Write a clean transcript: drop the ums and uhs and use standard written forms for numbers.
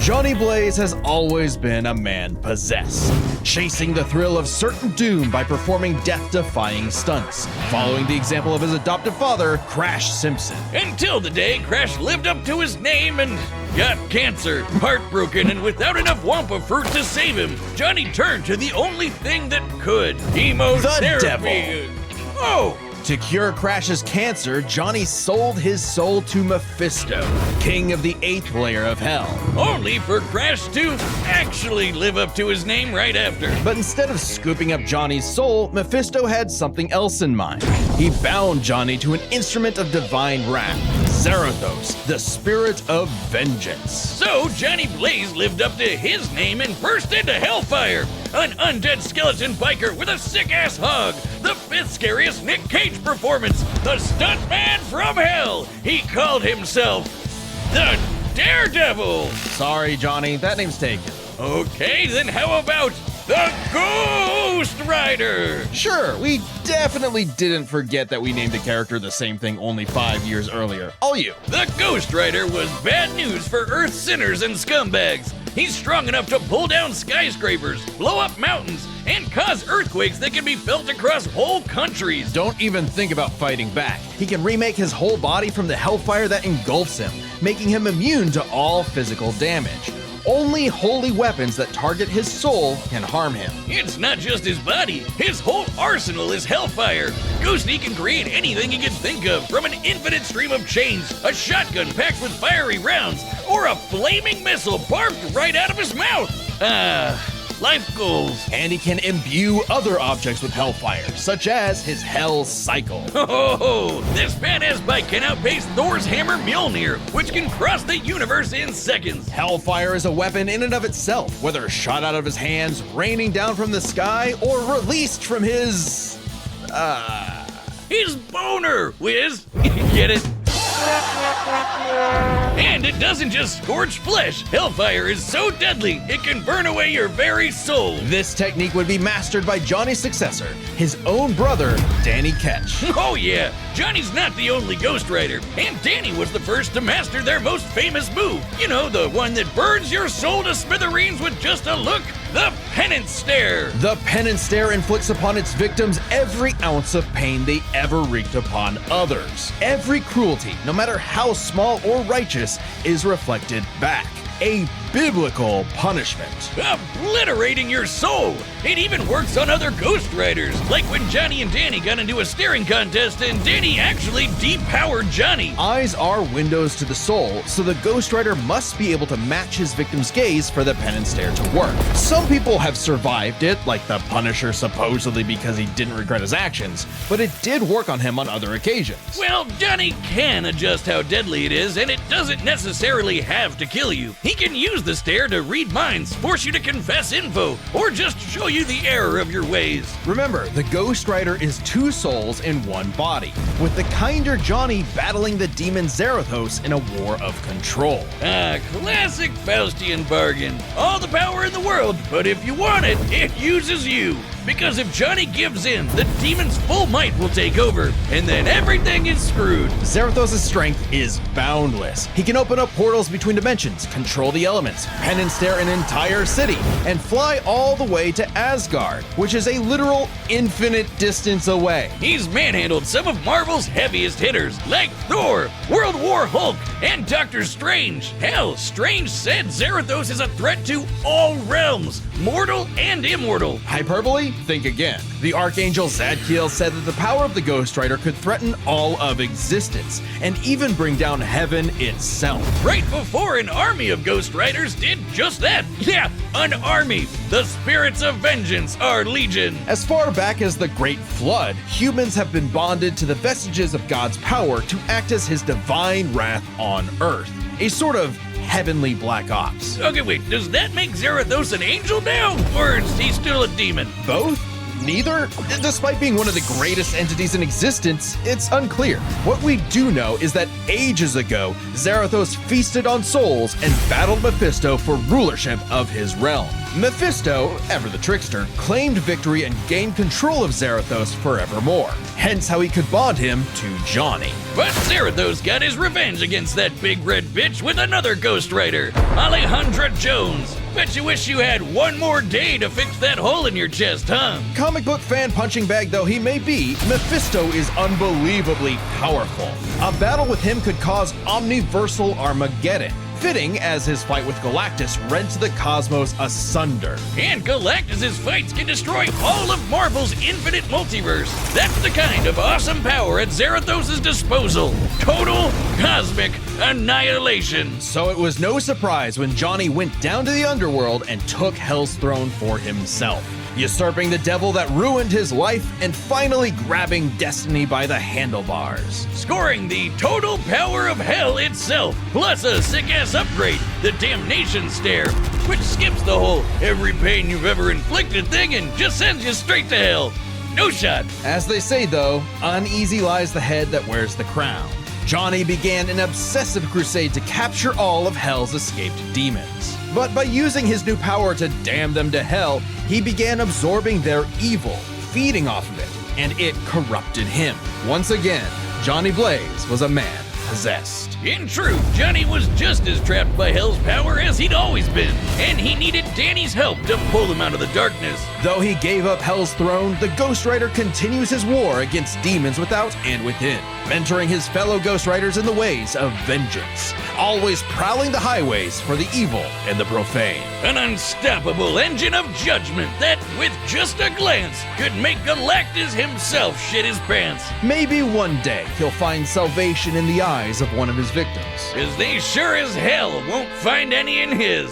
Johnny Blaze has always been a man possessed, chasing the thrill of certain doom by performing death-defying stunts, following the example of his adoptive father, Crash Simpson. Until the day Crash lived up to his name and got cancer. Heartbroken and without enough Wampa fruit to save him, Johnny turned to the only thing that could. Chemotherapy. The devil. Oh! To cure Crash's cancer, Johnny sold his soul to Mephisto, king of the 8th layer of hell. Only for Crash to actually live up to his name right after. But instead of scooping up Johnny's soul, Mephisto had something else in mind. He bound Johnny to an instrument of divine wrath, Zarathos, the spirit of vengeance. So Johnny Blaze lived up to his name and burst into hellfire. An undead skeleton biker with a sick-ass hog. The 5th scariest Nick Cage performance. The stuntman from hell. He called himself the Daredevil. Sorry, Johnny, that name's taken. Okay, then how about the Ghost Rider? Sure, we definitely didn't forget that we named a character the same thing only 5 years earlier. All you. The Ghost Rider was bad news for Earth's sinners and scumbags. He's strong enough to pull down skyscrapers, blow up mountains, and cause earthquakes that can be felt across whole countries. Don't even think about fighting back. He can remake his whole body from the hellfire that engulfs him, making him immune to all physical damage. Only holy weapons that target his soul can harm him. It's not just his body, his whole arsenal is hellfire. Ghosty can create anything he can think of, from an infinite stream of chains, a shotgun packed with fiery rounds, or a flaming missile barfed right out of his mouth. Life goals. And he can imbue other objects with hellfire, such as his Hell Cycle. Oh, this badass bike can outpace Thor's hammer Mjolnir, which can cross the universe in seconds. Hellfire is a weapon in and of itself, whether shot out of his hands, raining down from the sky, or released from his... His boner, Wiz. Get it? And it doesn't just scorch flesh. Hellfire is so deadly, it can burn away your very soul. This technique would be mastered by Johnny's successor, his own brother, Danny Ketch. Oh yeah, Johnny's not the only Ghost Rider, and Danny was the first to master their most famous move. You know, the one that burns your soul to smithereens with just a look? The Penance Stare. The Penance Stare inflicts upon its victims every ounce of pain they ever wreaked upon others. Every cruelty, no matter how small or righteous, is reflected back. A biblical punishment. Obliterating your soul! It even works on other Ghost Riders, like when Johnny and Danny got into a staring contest and Danny actually depowered Johnny. Eyes are windows to the soul, so the Ghost Rider must be able to match his victim's gaze for the Penance Stare to work. Some people have survived it, like the Punisher supposedly because he didn't regret his actions, but it did work on him on other occasions. Well, Johnny can adjust how deadly it is, and it doesn't necessarily have to kill you. He can use the stare to read minds, force you to confess info, or just show you the error of your ways. Remember, the Ghost Rider is 2 souls in 1 body, with the kinder Johnny battling the demon Zarathos in a war of control. Classic Faustian bargain. All the power in the world, but if you want it, it uses you. Because if Johnny gives in, the demon's full might will take over, and then everything is screwed. Zarathos' strength is boundless. He can open up portals between dimensions, control the elements, Penance Stare an entire city, and fly all the way to Asgard, which is a literal infinite distance away. He's manhandled some of Marvel's heaviest hitters, like Thor, World War Hulk, and Doctor Strange. Hell, Strange said Zarathos is a threat to all realms, mortal and immortal. Hyperbole? Think again. The Archangel Zadkiel said that the power of the Ghost Rider could threaten all of existence, and even bring down heaven itself. Right before an army of Ghost Riders did just that. Yeah, an army. The spirits of vengeance are legion. As far back as the Great Flood, humans have been bonded to the vestiges of God's power to act as his divine wrath on Earth. A sort of heavenly black ops. Okay, wait, does that make Zarathos an angel now? Or is he still a demon? Both? Neither? Despite being one of the greatest entities in existence, it's unclear. What we do know is that ages ago, Zarathos feasted on souls and battled Mephisto for rulership of his realm. Mephisto, ever the trickster, claimed victory and gained control of Zarathos forevermore, hence how he could bond him to Johnny. But Zarathos got his revenge against that big red bitch with another Ghost Rider, Alejandra Jones. Bet you wish you had one more day to fix that hole in your chest, huh? Comic book fan punching bag though he may be, Mephisto is unbelievably powerful. A battle with him could cause omniversal Armageddon, fitting as his fight with Galactus rents the cosmos asunder. And Galactus' fights can destroy all of Marvel's infinite multiverse. That's the kind of awesome power at Zarathos' disposal. Total cosmic annihilation. So it was no surprise when Johnny went down to the underworld and took Hell's throne for himself, usurping the devil that ruined his life and finally grabbing destiny by the handlebars. Scoring the total power of Hell itself, plus a sick-ass upgrade, the Damnation Stare, which skips the whole every pain you've ever inflicted thing and just sends you straight to hell. No shot. As they say though, uneasy lies the head that wears the crown. Johnny began an obsessive crusade to capture all of Hell's escaped demons. But by using his new power to damn them to hell, he began absorbing their evil, feeding off of it, and it corrupted him. Once again, Johnny Blaze was a man possessed. In truth, Johnny was just as trapped by Hell's power as he'd always been, and he needed Danny's help to pull him out of the darkness. Though he gave up Hell's throne, the Ghost Rider continues his war against demons without and within, mentoring his fellow Ghost Riders in the ways of vengeance, always prowling the highways for the evil and the profane. An unstoppable engine of judgment that, with just a glance, could make Galactus himself shit his pants. Maybe one day he'll find salvation in the eyes of one of his victims. As they sure as hell won't find any in his.